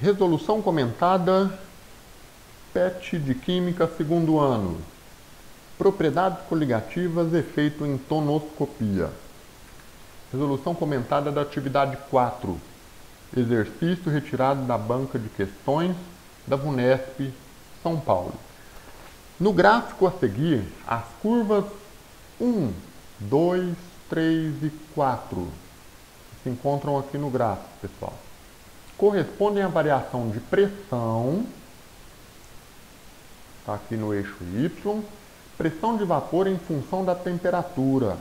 Resolução comentada, PET de Química, segundo ano. Propriedades coligativas, efeito em tonoscopia. Resolução comentada da atividade 4. Exercício retirado da banca de questões da VUNESP, São Paulo. No gráfico a seguir, as curvas 1, 2, 3 e 4 que se encontram aqui no gráfico, pessoal, correspondem à variação de pressão, está aqui no eixo Y, pressão de vapor em função da temperatura,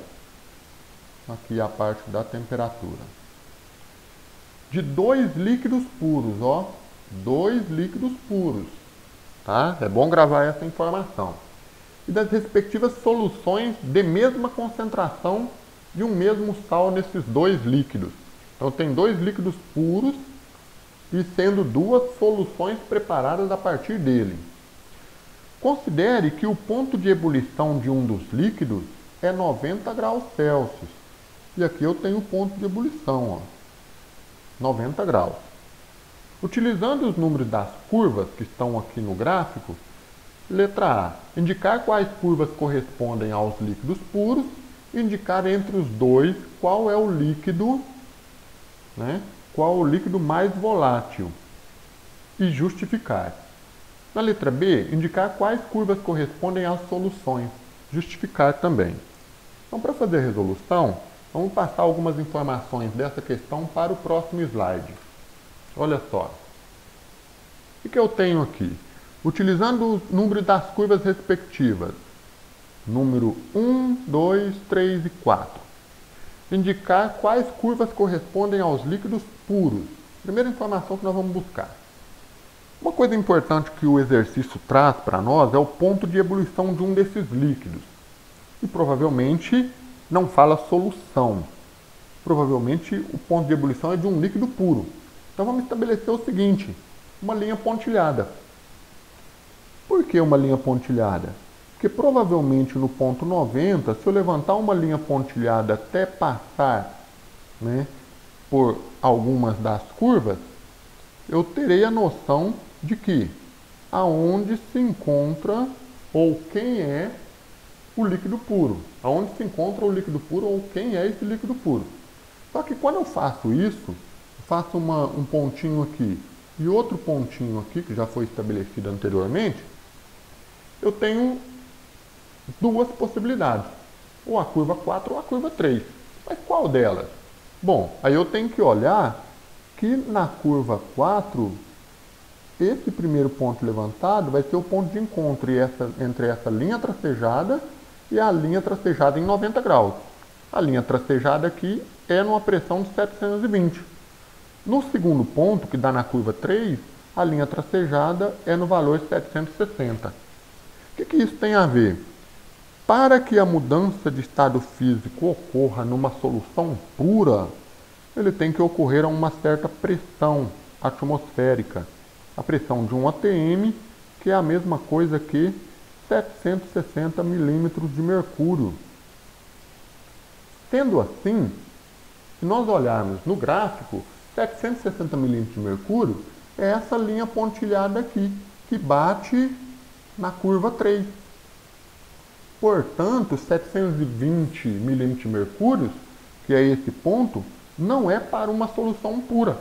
aqui a parte da temperatura, de dois líquidos puros, ó, dois líquidos puros, tá? É bom gravar essa informação. E das respectivas soluções de mesma concentração de um mesmo sal nesses dois líquidos. Então tem dois líquidos puros e sendo duas soluções preparadas a partir dele. Considere que o ponto de ebulição de um dos líquidos é 90 graus Celsius. E aqui eu tenho o ponto de ebulição, ó, 90 graus. Utilizando os números das curvas que estão aqui no gráfico, letra A, indicar quais curvas correspondem aos líquidos puros, indicar entre os dois qual é o líquido, né, qual o líquido mais volátil e justificar. Na letra B, indicar quais curvas correspondem às soluções, justificar também. Então, para fazer a resolução, vamos passar algumas informações dessa questão para o próximo slide. Olha só. O que eu tenho aqui? Utilizando os números das curvas respectivas, número 1, 2, 3 e 4. Indicar quais curvas correspondem aos líquidos puros. Primeira informação que nós vamos buscar. Uma coisa importante que o exercício traz para nós é o ponto de ebulição de um desses líquidos. E provavelmente não fala solução. Provavelmente o ponto de ebulição é de um líquido puro. Então vamos estabelecer o seguinte, uma linha pontilhada. Por que uma linha pontilhada? Porque provavelmente no ponto 90, se eu levantar uma linha pontilhada até passar, né, por algumas das curvas, eu terei a noção de que aonde se encontra ou quem é o líquido puro. Aonde se encontra o líquido puro ou quem é esse líquido puro. Só que quando eu faço isso, eu faço um pontinho aqui e outro pontinho aqui, que já foi estabelecido anteriormente, eu tenho duas possibilidades, ou a curva 4 ou a curva 3. Mas qual delas? Bom, aí eu tenho que olhar que na curva 4, esse primeiro ponto levantado vai ser o ponto de encontro entre essa linha tracejada e a linha tracejada em 90 graus. A linha tracejada aqui é numa pressão de 720. No segundo ponto, que dá na curva 3, a linha tracejada é no valor 760. O que isso tem a ver? Para que a mudança de estado físico ocorra numa solução pura, ele tem que ocorrer a uma certa pressão atmosférica. A pressão de 1 atm, que é a mesma coisa que 760 milímetros de mercúrio. Sendo assim, se nós olharmos no gráfico, 760 milímetros de mercúrio é essa linha pontilhada aqui, que bate na curva 3. Portanto, 720 milímetros de mercúrio, que é esse ponto, não é para uma solução pura.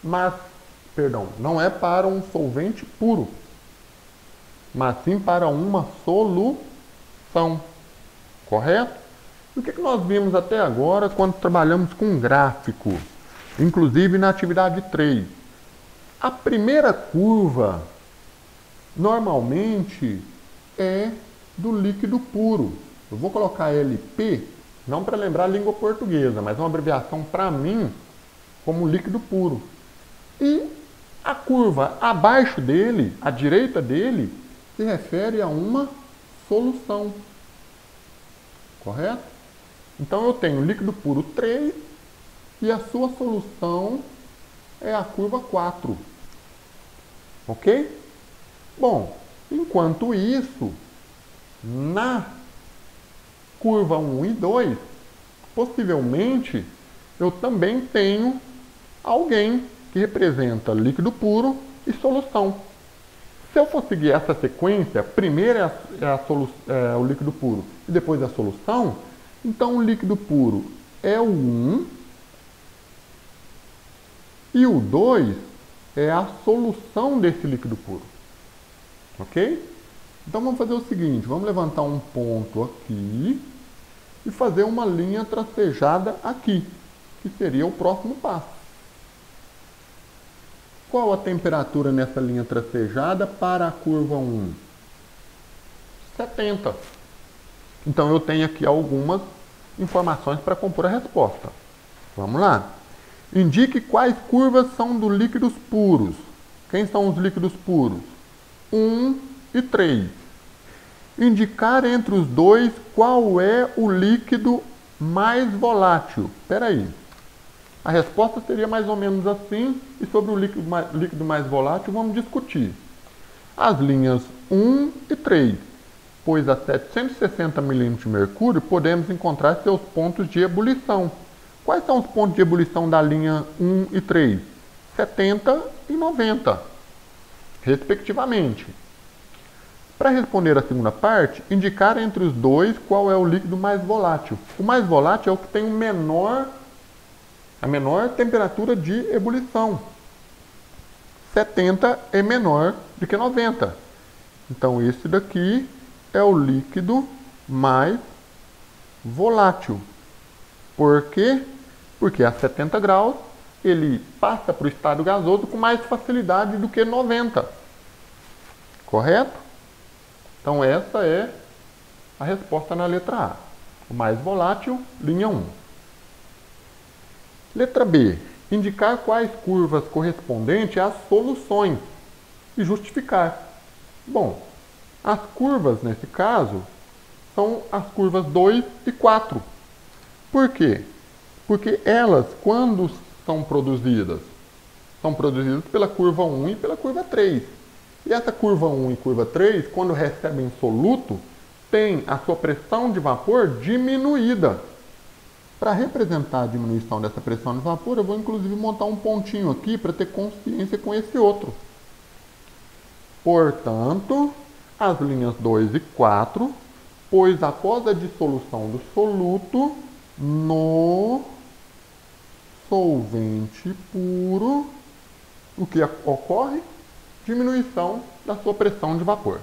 Não é para um solvente puro, mas sim para uma solução. Correto? E o que nós vimos até agora quando trabalhamos com gráfico? Inclusive na atividade 3. A primeira curva, normalmente, é do líquido puro. Eu vou colocar LP, não para lembrar a língua portuguesa, mas uma abreviação para mim como líquido puro. E a curva abaixo dele, à direita dele, se refere a uma solução. Correto? Então eu tenho líquido puro 3 e a sua solução é a curva 4. Ok? Bom, enquanto isso, na curva 1 e 2, possivelmente eu também tenho alguém que representa líquido puro e solução. Se eu for seguir essa sequência, primeiro é o líquido puro e depois a solução, então o líquido puro é o 1 e o 2 é a solução desse líquido puro. Ok? Então vamos fazer o seguinte, vamos levantar um ponto aqui e fazer uma linha tracejada aqui, que seria o próximo passo. Qual a temperatura nessa linha tracejada para a curva 1? 70. Então eu tenho aqui algumas informações para compor a resposta. Vamos lá. Indique quais curvas são dos líquidos puros. Quem são os líquidos puros? 1 e 3. Indicar entre os dois qual é o líquido mais volátil. Espera aí. A resposta seria mais ou menos assim, e sobre o líquido mais volátil vamos discutir. As linhas 1 e 3, pois a 760 milímetros de mercúrio podemos encontrar seus pontos de ebulição. Quais são os pontos de ebulição da linha 1 e 3? 70 e 90, respectivamente. Para responder a segunda parte, indicar entre os dois qual é o líquido mais volátil. O mais volátil é o que tem a menor temperatura de ebulição. 70 é menor do que 90. Então esse daqui é o líquido mais volátil. Por quê? Porque a 70 graus ele passa para o estado gasoso com mais facilidade do que 90. Correto? Então essa é a resposta na letra A. O mais volátil, linha 1. Letra B. Indicar quais curvas correspondentes às soluções e justificar. Bom, as curvas nesse caso são as curvas 2 e 4. Por quê? Porque elas, quando são produzidas pela curva 1 e pela curva 3. E essa curva 1 e curva 3, quando recebem soluto, tem a sua pressão de vapor diminuída. Para representar a diminuição dessa pressão de vapor, eu vou inclusive montar um pontinho aqui para ter consciência com esse outro. Portanto, as linhas 2 e 4, pois após a dissolução do soluto no solvente puro, o que ocorre? Diminuição da sua pressão de vapor.